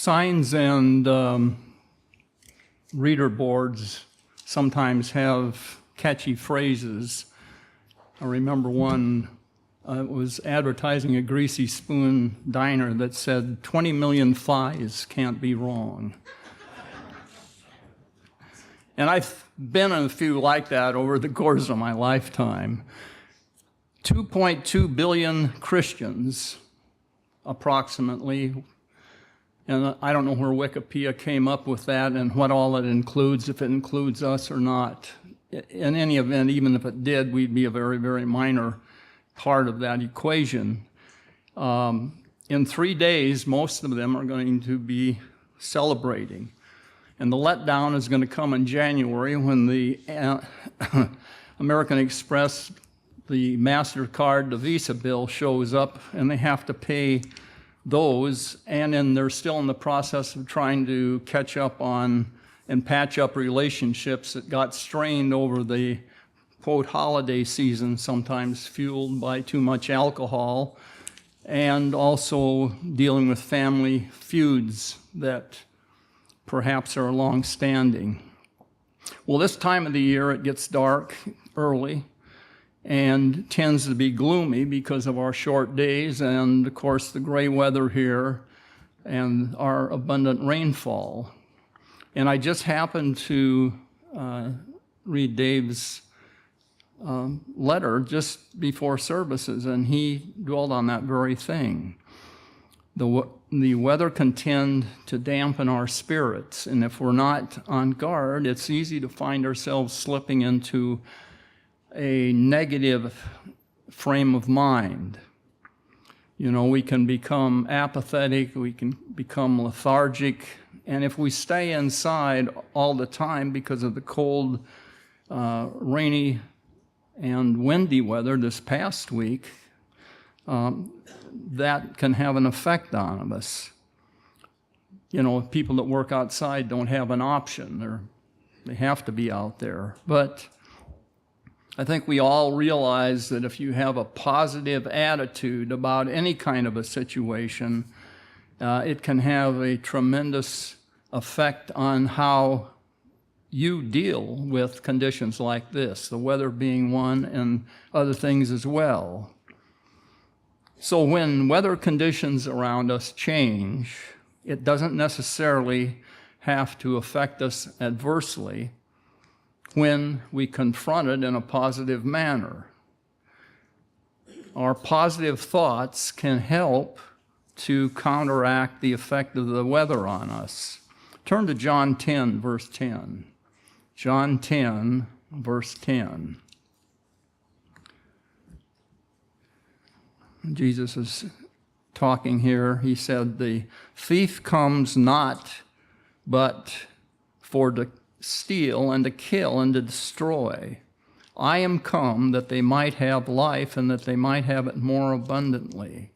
Signs and reader boards sometimes have catchy phrases. I remember one was advertising a Greasy Spoon diner that said, 20 million flies can't be wrong. And I've been in a few like that over the course of my lifetime. 2.2 billion Christians, approximately, and I don't know where Wikipedia came up with that and what all it includes, if it includes us or not. In any event, even if it did, we'd be a very, very minor part of that equation. In 3 days, most of them are going to be celebrating. And the letdown is going to come in January when the American Express, the MasterCard, the Visa bill shows up, and they have to pay those, and then they're still in the process of trying to catch up on and patch up relationships that got strained over the, quote, holiday season, sometimes fueled by too much alcohol, and also dealing with family feuds that perhaps are long-standing. Well, this time of the year, it gets dark early and tends to be gloomy because of our short days and, of course, the gray weather here and our abundant rainfall. And I just happened to read Dave's letter just before services, and he dwelled on that very thing. The weather can tend to dampen our spirits, and if we're not on guard, it's easy to find ourselves slipping into a negative frame of mind. You know, we can become apathetic, we can become lethargic, and if we stay inside all the time because of the cold, rainy, and windy weather this past week, that can have an effect on us. You know, people that work outside don't have an option. They have to be out there. But I think we all realize that if you have a positive attitude about any kind of a situation, it can have a tremendous effect on how you deal with conditions like this, the weather being one and other things as well. So when weather conditions around us change, it doesn't necessarily have to affect us adversely when we confront it in a positive manner. Our positive thoughts can help to counteract the effect of the weather on us. Turn to John 10, verse 10. John 10, verse 10. Jesus is talking here. He said, "The thief comes not but for to steal and to kill and to destroy. I am come that they might have life and that they might have it more abundantly."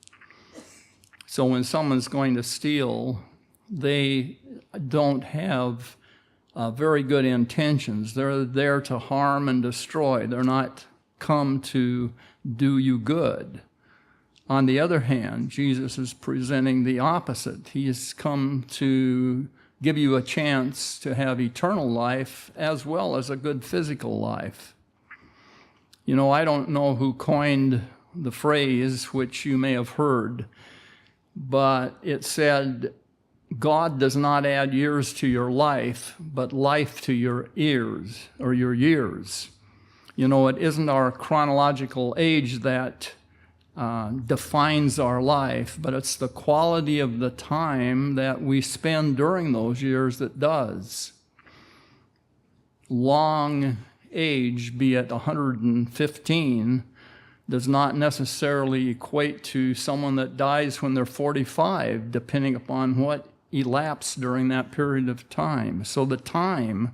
So when someone's going to steal, they don't have very good intentions. They're there to harm and destroy. They're not come to do you good. On the other hand, Jesus is presenting the opposite. He has come to give you a chance to have eternal life as well as a good physical life. You know, I don't know who coined the phrase, which you may have heard, but it said, God does not add years to your life, but life to your ears or your years. You know, it isn't our chronological age that defines our life, but it's the quality of the time that we spend during those years that does. Long age, be it 115, does not necessarily equate to someone that dies when they're 45, depending upon what elapsed during that period of time. So the time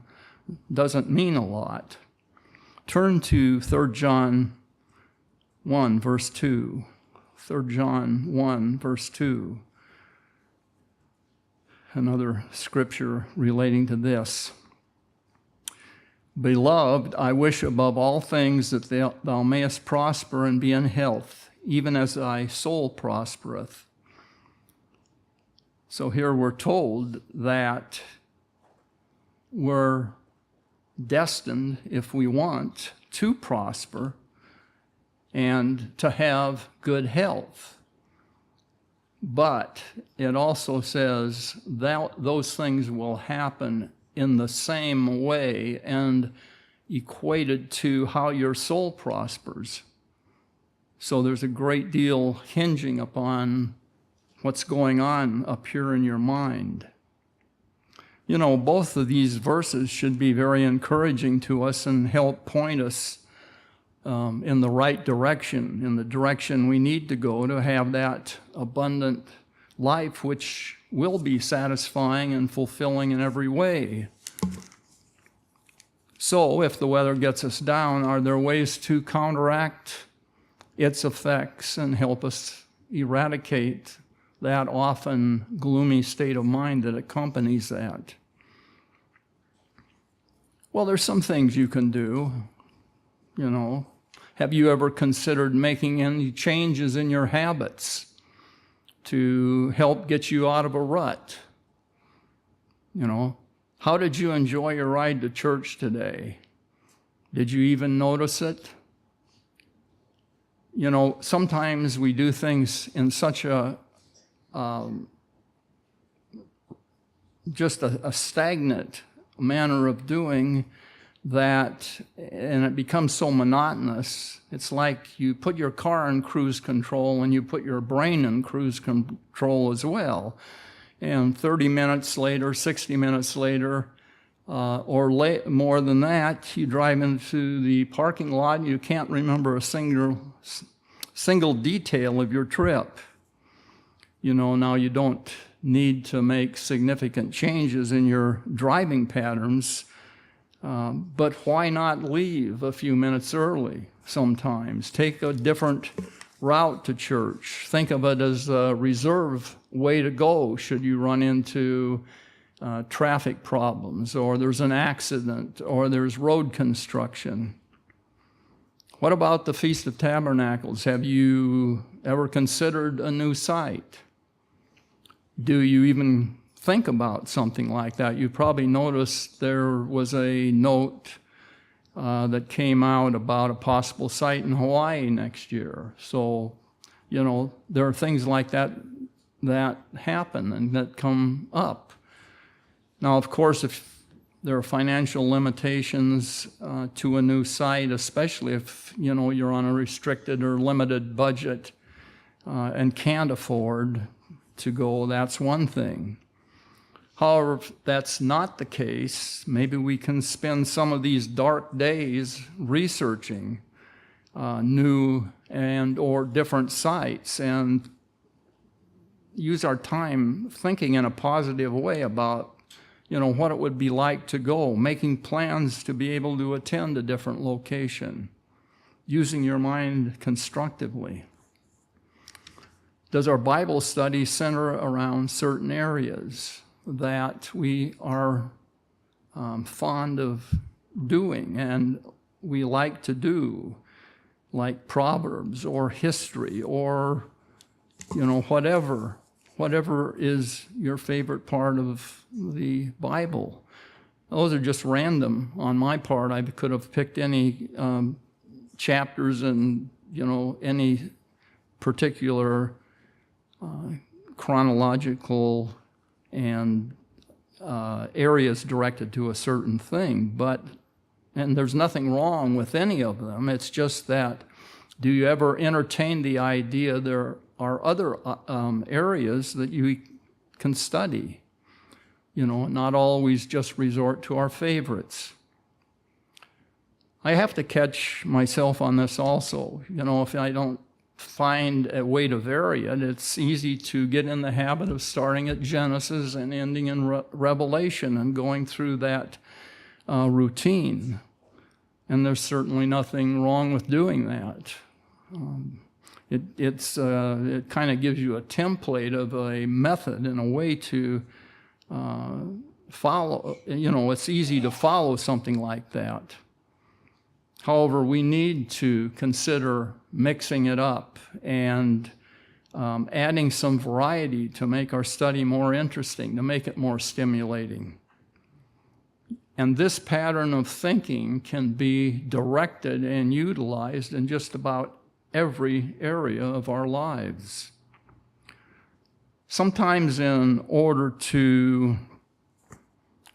doesn't mean a lot. Turn to 3 John 1, verse 2. 3 John 1, verse 2. Another scripture relating to this. "Beloved, I wish above all things that thou mayest prosper and be in health, even as thy soul prospereth." So here we're told that we're destined, if we want, to prosper and to have good health. But it also says that those things will happen in the same way and equated to how your soul prospers. So there's a great deal hinging upon what's going on up here in your mind. You know, both of these verses should be very encouraging to us and help point us in the right direction, in the direction we need to go to have that abundant life, which will be satisfying and fulfilling in every way. So, if the weather gets us down, are there ways to counteract its effects and help us eradicate that often gloomy state of mind that accompanies that? Well, there's some things you can do, you know. Have you ever considered making any changes in your habits to help get you out of a rut? You know, how did you enjoy your ride to church today? Did you even notice it? You know, sometimes we do things in such a just a stagnant manner of doing that, and it becomes so monotonous. It's like you put your car in cruise control and you put your brain in cruise control as well. And 30 minutes later, 60 minutes later, more than that, you drive into the parking lot and you can't remember a single detail of your trip. You know, now you don't need to make significant changes in your driving patterns, but why not leave a few minutes early sometimes? Take a different route to church. Think of it as a reserve way to go should you run into traffic problems, or there's an accident, or there's road construction. What about the Feast of Tabernacles? Have you ever considered a new site? Do you even think about something like that? You probably noticed there was a note that came out about a possible site in Hawaii next year. So, you know, there are things like that that happen and that come up. Now, of course, if there are financial limitations to a new site, especially if, you know, you're on a restricted or limited budget and can't afford to go, that's one thing. However, if that's not the case, maybe we can spend some of these dark days researching new and or different sites and use our time thinking in a positive way about, you know, what it would be like to go, making plans to be able to attend a different location, using your mind constructively. Does our Bible study center around certain areas that we are fond of doing and we like to do, like Proverbs or history or, you know, whatever is your favorite part of the Bible? Those are just random on my part. I could have picked any chapters and, you know, any particular chronological and areas directed to a certain thing, and there's nothing wrong with any of them. It's just that, do you ever entertain the idea there are other areas that you can study? You know, not always just resort to our favorites. I have to catch myself on this also. You know, if I don't find a way to vary it, it's easy to get in the habit of starting at Genesis and ending in Revelation and going through that routine. And there's certainly nothing wrong with doing that. It kind of gives you a template of a method and a way to follow. You know, it's easy to follow something like that. However, we need to consider mixing it up and adding some variety to make our study more interesting, to make it more stimulating. And this pattern of thinking can be directed and utilized in just about every area of our lives. Sometimes in order to,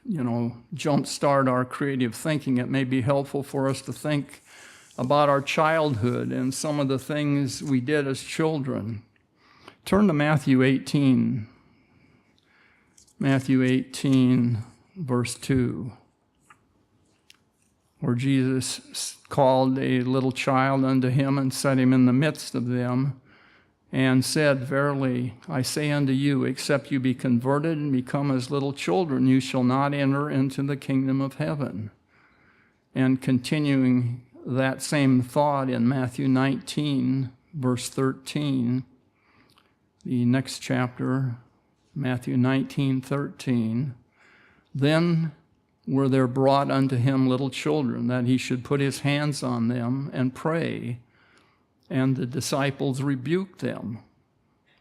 jumpstart our creative thinking, it may be helpful for us to think about our childhood and some of the things we did as children. Turn to Matthew 18. Matthew 18, verse 2. Where Jesus called a little child unto him and set him in the midst of them, and said, Verily, I say unto you, except you be converted and become as little children, you shall not enter into the kingdom of heaven. And continuing that same thought in Matthew 19, verse 13, the next chapter, Matthew 19:13, then were there brought unto him little children, that he should put his hands on them and pray. And the disciples rebuked them.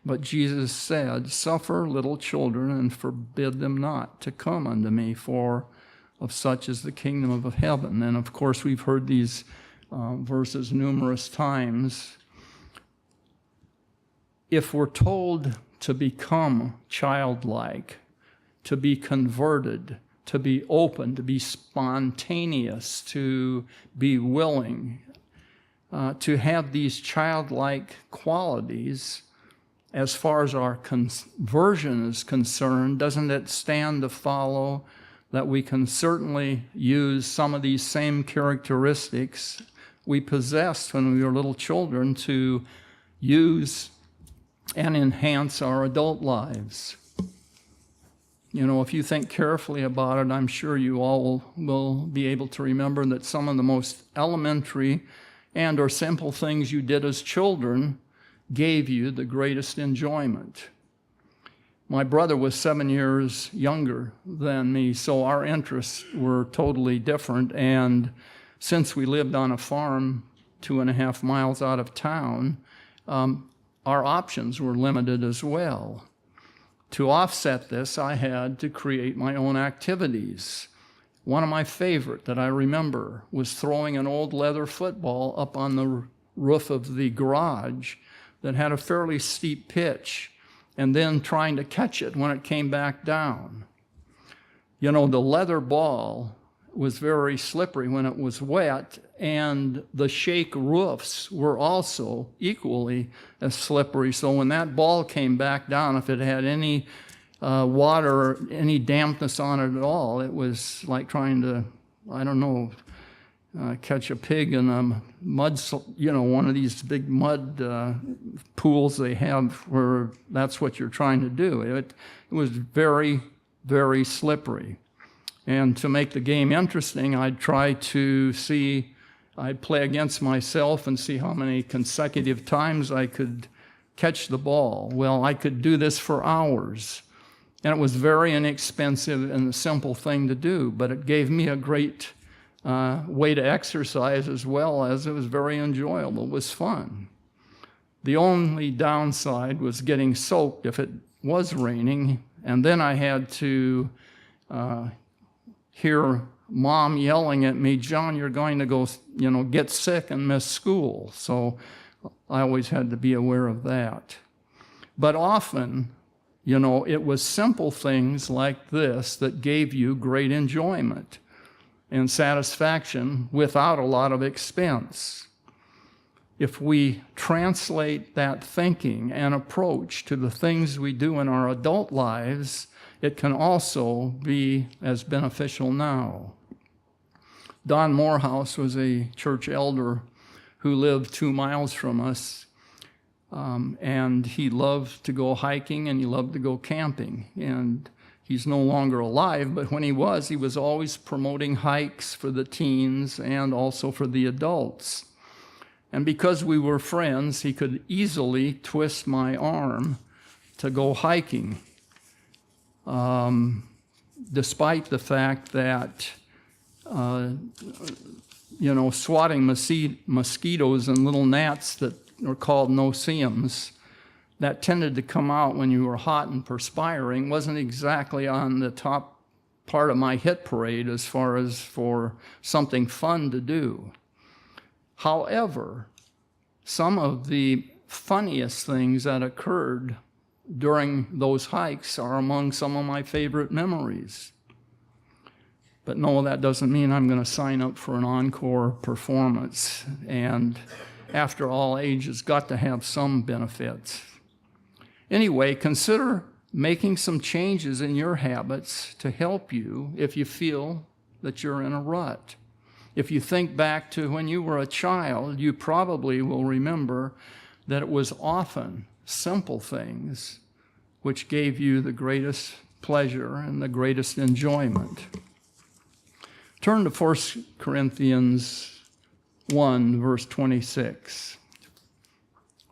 But Jesus said, Suffer little children, and forbid them not to come unto me, for of such is the kingdom of heaven. And of course, we've heard these verses numerous times. If we're told to become childlike, to be converted, to be open, to be spontaneous, to be willing, to have these childlike qualities, as far as our conversion is concerned, doesn't it stand to follow that we can certainly use some of these same characteristics we possessed when we were little children to use and enhance our adult lives? If you think carefully about it, I'm sure you all will be able to remember that some of the most elementary and or simple things you did as children gave you the greatest enjoyment. My brother was 7 years younger than me, so our interests were totally different. And since we lived on a farm 2.5 miles out of town, our options were limited as well. To offset this, I had to create my own activities. One of my favorite that I remember was throwing an old leather football up on the roof of the garage that had a fairly steep pitch, and then trying to catch it when it came back down. The leather ball was very slippery when it was wet, and the shake roofs were also equally as slippery. So when that ball came back down, if it had any water or any dampness on it at all, it was like trying to, catch a pig in a mud, one of these big mud pools they have where that's what you're trying to do. It was very, very slippery. And to make the game interesting, I'd play against myself and see how many consecutive times I could catch the ball. Well, I could do this for hours. And it was very inexpensive and a simple thing to do, but it gave me a great way to exercise as well as it was very enjoyable. It was fun. The only downside was getting soaked if it was raining, and then I had to hear Mom yelling at me, John, you're going to go, get sick and miss school. So I always had to be aware of that. But often, it was simple things like this that gave you great enjoyment and satisfaction without a lot of expense. If we translate that thinking and approach to the things we do in our adult lives, it can also be as beneficial now. Don Morehouse was a church elder who lived 2 miles from us, and he loved to go hiking and he loved to go camping. And he's no longer alive, but when he was always promoting hikes for the teens and also for the adults. And because we were friends, he could easily twist my arm to go hiking, despite the fact that swatting mosquitoes and little gnats that are called no-see-ums, that tended to come out when you were hot and perspiring wasn't exactly on the top part of my hit parade as far as for something fun to do. However, some of the funniest things that occurred during those hikes are among some of my favorite memories. But no, that doesn't mean I'm going to sign up for an encore performance. And after all, age has got to have some benefits. Anyway, consider making some changes in your habits to help you if you feel that you're in a rut. If you think back to when you were a child, you probably will remember that it was often simple things which gave you the greatest pleasure and the greatest enjoyment. Turn to 1 Corinthians 1, verse 26.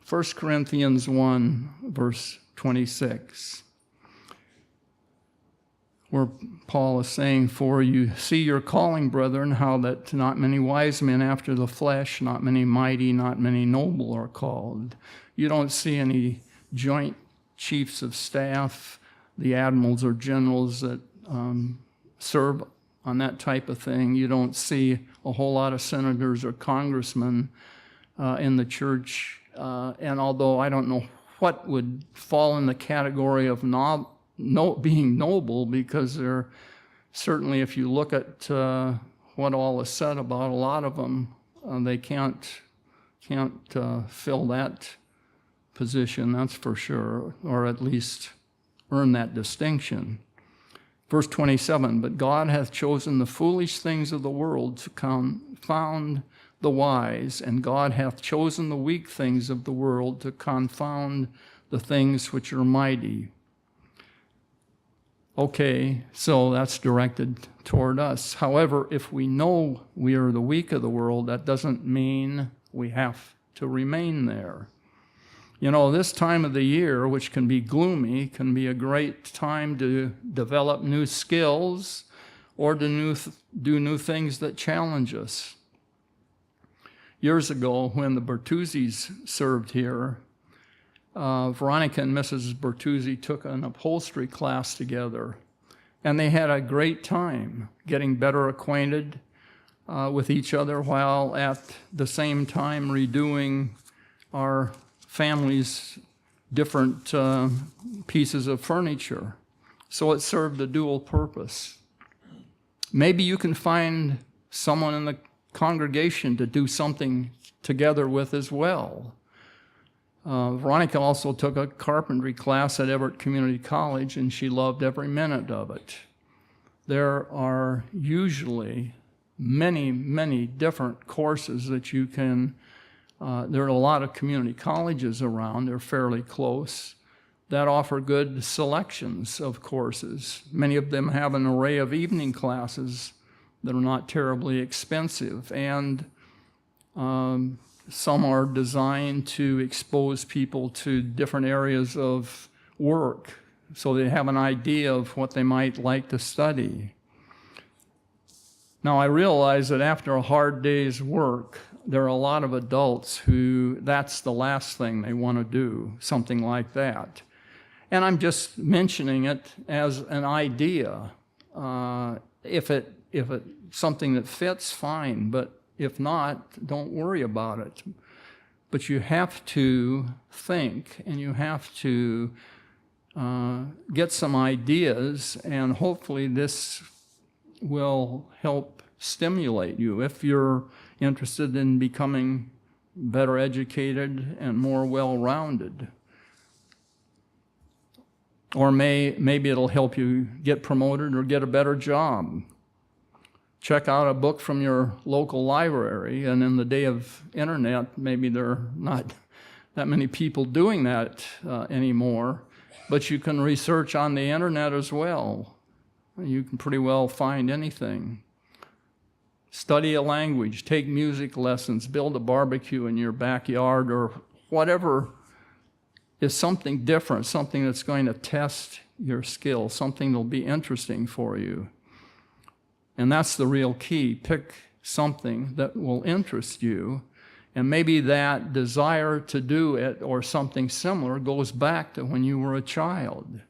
1 Corinthians 1, verse 26, where Paul is saying, "For you see your calling, brethren, how that not many wise men after the flesh, not many mighty, not many noble are called." You don't see any joint chiefs of staff, the admirals or generals that serve on that type of thing. You don't see a whole lot of senators or congressmen in the church. And although I don't know what would fall in the category of being noble, because they're certainly, if you look at what all is said about a lot of them, they can't fill that position, that's for sure, or at least earn that distinction. Verse 27, "But God hath chosen the foolish things of the world to confound the wise, and God hath chosen the weak things of the world to confound the things which are mighty." Okay, so that's directed toward us. However, if we know we are the weak of the world, that doesn't mean we have to remain there. You know, this time of the year, which can be gloomy, can be a great time to develop new skills or to do new things that challenge us. Years ago, when the Bertuzzis served here, Veronica and Mrs. Bertuzzi took an upholstery class together, and they had a great time getting better acquainted with each other while at the same time redoing our family's different pieces of furniture. So it served a dual purpose. Maybe you can find someone in the congregation to do something together with as well. Veronica also took a carpentry class at Everett Community College, and she loved every minute of it. There are usually many, many different courses that you can. There are a lot of community colleges around, they're fairly close, that offer good selections of courses. Many of them have an array of evening classes that are not terribly expensive, and some are designed to expose people to different areas of work so they have an idea of what they might like to study. Now, I realize that after a hard day's work, there are a lot of adults who that's the last thing they want to do, something like that. And I'm just mentioning it as an idea. If it's something that fits, fine, but if not, don't worry about it. But you have to think, and you have to get some ideas, and hopefully this will help stimulate you if you're interested in becoming better educated and more well-rounded. Or maybe it'll help you get promoted or get a better job. Check out a book from your local library, and in the day of internet, maybe there are not that many people doing that anymore, but you can research on the internet as well. You can pretty well find anything. Study a language, take music lessons, build a barbecue in your backyard, or whatever is something different, something that's going to test your skill, something that'll be interesting for you. And that's the real key. Pick something that will interest you And maybe that desire to do it or something similar goes back to when you were a child.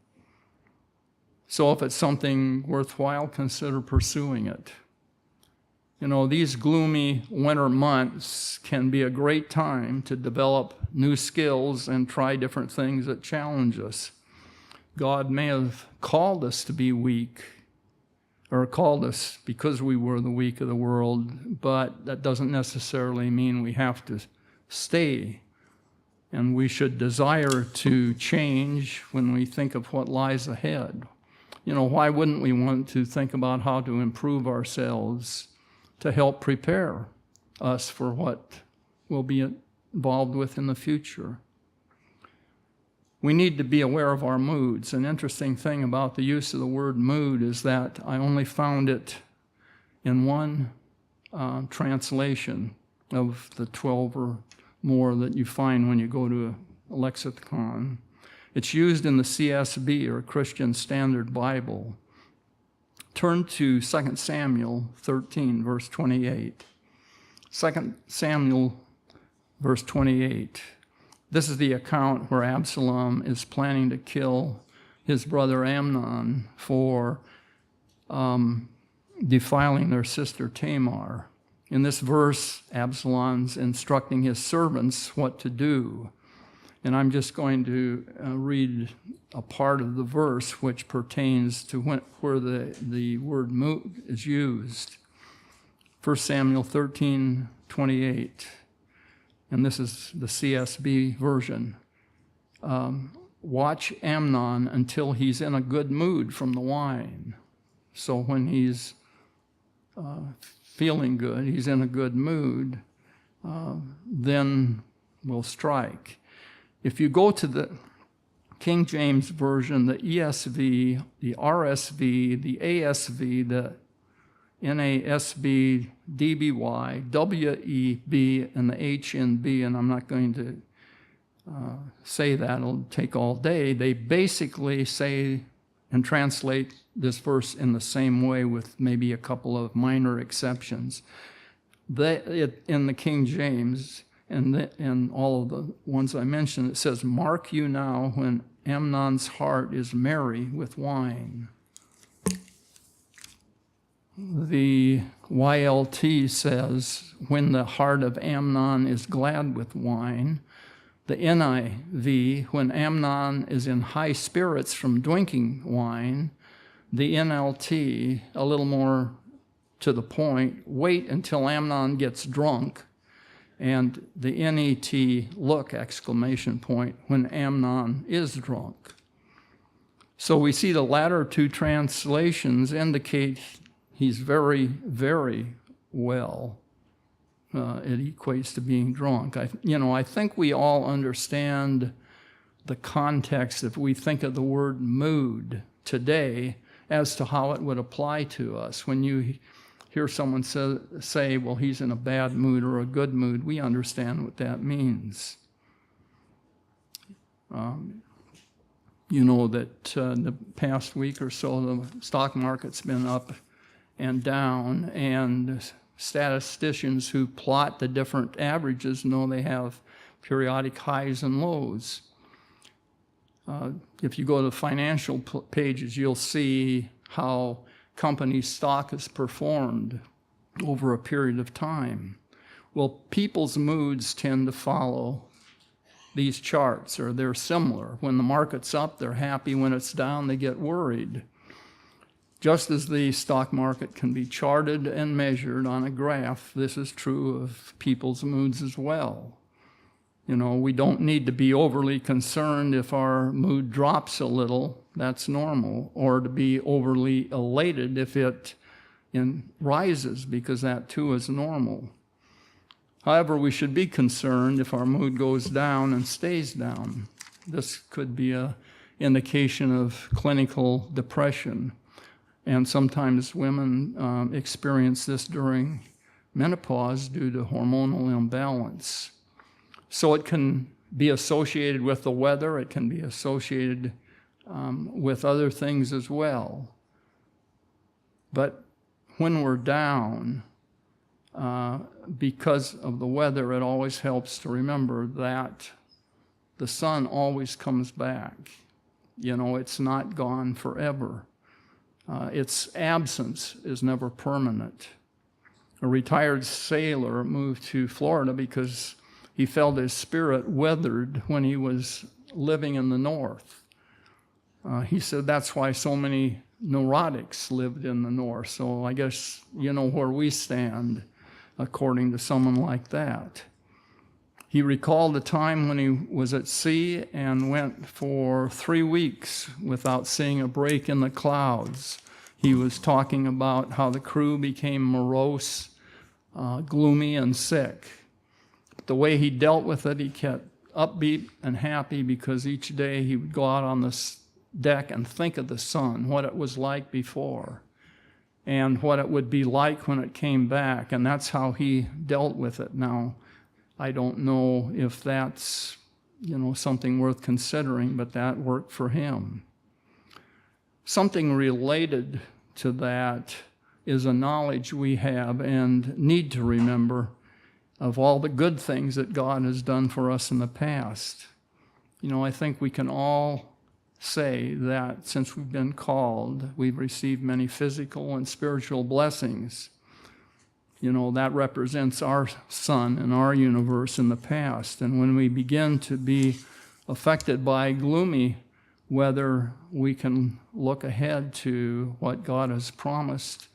So if it's something worthwhile, consider pursuing it. You know, these gloomy winter months can be a great time to develop new skills and try different things that challenge us. God may have called us to be weak, or called us because we were the weak of the world, but that doesn't necessarily mean we have to stay. And we should desire to change when we think of what lies ahead. You know, why wouldn't we want to think about how to improve ourselves to help prepare us for what we'll be involved with in the future? We need to be aware of our moods. An interesting thing about the use of the word mood is that I only found it in one translation of the 12 or more that you find when you go to a lexicon. It's used in the CSB, or Christian Standard Bible. Turn to 2 Samuel 13, verse 28. 2 Samuel, verse 28. This is the account where Absalom is planning to kill his brother Amnon for defiling their sister Tamar. In this verse, Absalom's instructing his servants what to do. And I'm just going to read a part of the verse which pertains to where the word mood is used. 1 Samuel 13, 28. And this is the CSB version. Watch Amnon until he's in a good mood from the wine. So when he's feeling good, he's in a good mood, then we'll strike. If you go to the King James Version, the ESV, the RSV, the ASV, the NASB, DBY, WEB, and the HNB, and I'm not going to say that, it'll take all day. They basically say and translate this verse in the same way with maybe a couple of minor exceptions. In the King James, and all of the ones I mentioned, it says, "Mark you now when Amnon's heart is merry with wine." The YLT says, "When the heart of Amnon is glad with wine." The NIV, "When Amnon is in high spirits from drinking wine." The NLT, a little more to the point, "Wait until Amnon gets drunk." And the NET, "Look!" exclamation point, "when Amnon is drunk." So we see the latter two translations indicate he's very, very well. It equates to being drunk. I think we all understand the context if we think of the word mood today as to how it would apply to us. When you hear someone say, well, he's in a bad mood or a good mood, we understand what that means. You know that in the past week or so, the stock market's been up and down, and statisticians who plot the different averages know they have periodic highs and lows. If you go to the financial pages, you'll see how company stock has performed over a period of time. Well, people's moods tend to follow these charts, or they're similar. When the market's up, they're happy. When it's down, they get worried. Just as the stock market can be charted and measured on a graph, this is true of people's moods as well. You know, we don't need to be overly concerned if our mood drops a little. That's normal. Or to be overly elated if it rises, because that too is normal. However, we should be concerned if our mood goes down and stays down. This could be an indication of clinical depression. And sometimes women experience this during menopause due to hormonal imbalance. So it can be associated with the weather. It can be associated with other things as well. But when we're down, because of the weather, it always helps to remember that the sun always comes back. It's not gone forever. Its absence is never permanent. A retired sailor moved to Florida because he felt his spirit withered when he was living in the north. He said that's why so many neurotics lived in the north. So I guess you know where we stand according to someone like that. He recalled the time when he was at sea and went for 3 weeks without seeing a break in the clouds. He was talking about how the crew became morose, gloomy, and sick. The way he dealt with it, he kept upbeat and happy because each day he would go out on the deck and think of the sun, what it was like before, and what it would be like when it came back, and that's how he dealt with it. Now, I don't know if that's, something worth considering, but that worked for him. Something related to that is a knowledge we have and need to remember of all the good things that God has done for us in the past. I think we can all say that since we've been called, we've received many physical and spiritual blessings. That represents our sun and our universe in the past. And when we begin to be affected by gloomy weather, we can look ahead to what God has promised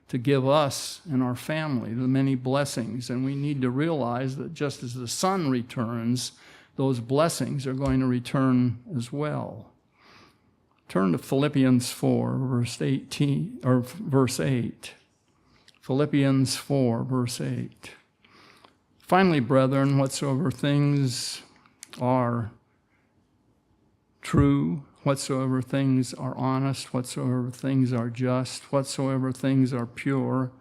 to give us and our family, the many blessings. And we need to realize that just as the sun returns, those blessings are going to return as well. Turn to Philippians 4, verse 8. Philippians 4, verse 8. Finally, brethren, whatsoever things are true, whatsoever things are honest, whatsoever things are just, whatsoever things are pure,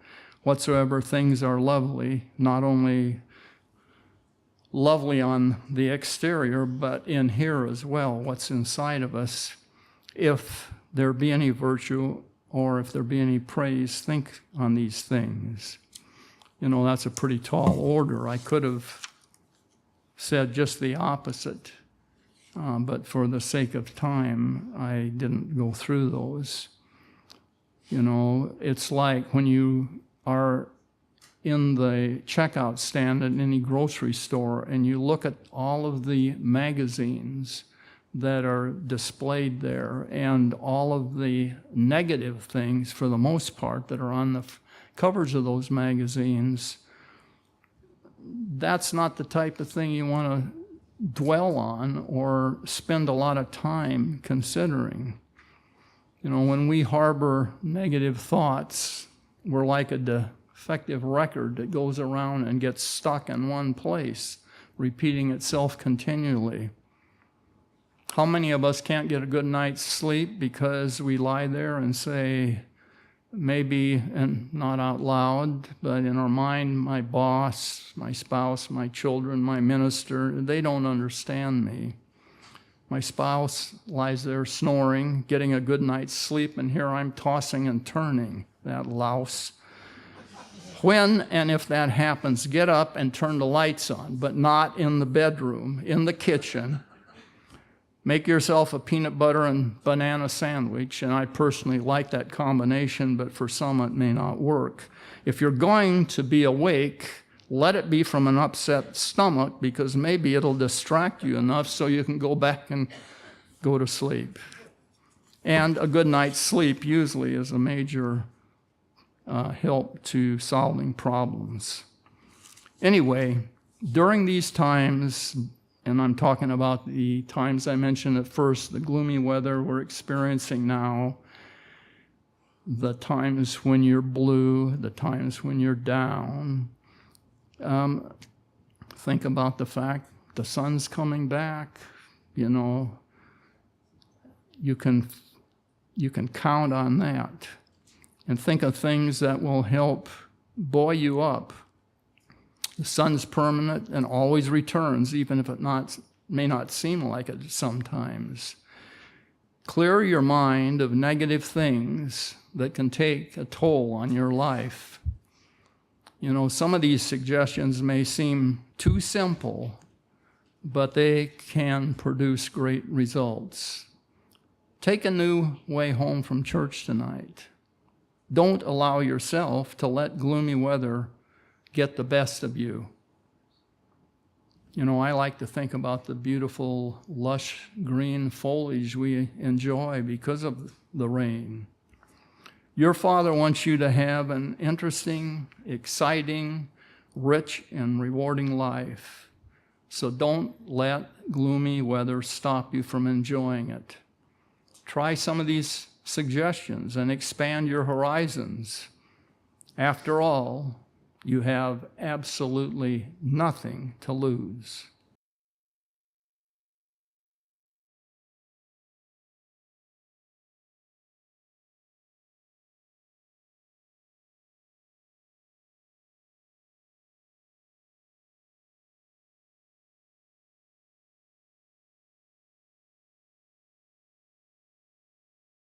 whatsoever things are lovely, not only lovely on the exterior, but in here as well, what's inside of us. If there be any virtue or if there be any praise, think on these things. That's a pretty tall order. I could have said just the opposite, but for the sake of time, I didn't go through those. It's like when you are in the checkout stand at any grocery store and you look at all of the magazines that are displayed there and all of the negative things, for the most part, that are on the covers of those magazines. That's not the type of thing you want to dwell on or spend a lot of time considering. When we harbor negative thoughts, we're like a defective record that goes around and gets stuck in one place, repeating itself continually. How many of us can't get a good night's sleep because we lie there and say, maybe, and not out loud, but in our mind, my boss, my spouse, my children, my minister, they don't understand me. My spouse lies there snoring, getting a good night's sleep, and here I'm tossing and turning, that louse. When and if that happens, get up and turn the lights on, but not in the bedroom, in the kitchen. Make yourself a peanut butter and banana sandwich, and I personally like that combination, but for some it may not work. If you're going to be awake, let it be from an upset stomach, because maybe it'll distract you enough so you can go back and go to sleep. And a good night's sleep usually is a major help to solving problems. Anyway, during these times, and I'm talking about the times I mentioned at first, the gloomy weather we're experiencing now, the times when you're blue, the times when you're down. Think about the fact the sun's coming back. You can count on that. And think of things that will help buoy you up. The sun's permanent and always returns, even if it may not seem like it sometimes. Clear your mind of negative things that can take a toll on your life. You know, some of these suggestions may seem too simple, but they can produce great results. Take a new way home from church tonight. Don't allow yourself to let gloomy weather get the best of you. You know, I like to think about the beautiful, lush green foliage we enjoy because of the rain. Your Father wants you to have an interesting, exciting, rich, and rewarding life. So don't let gloomy weather stop you from enjoying it. Try some of these suggestions and expand your horizons. After all, you have absolutely nothing to lose.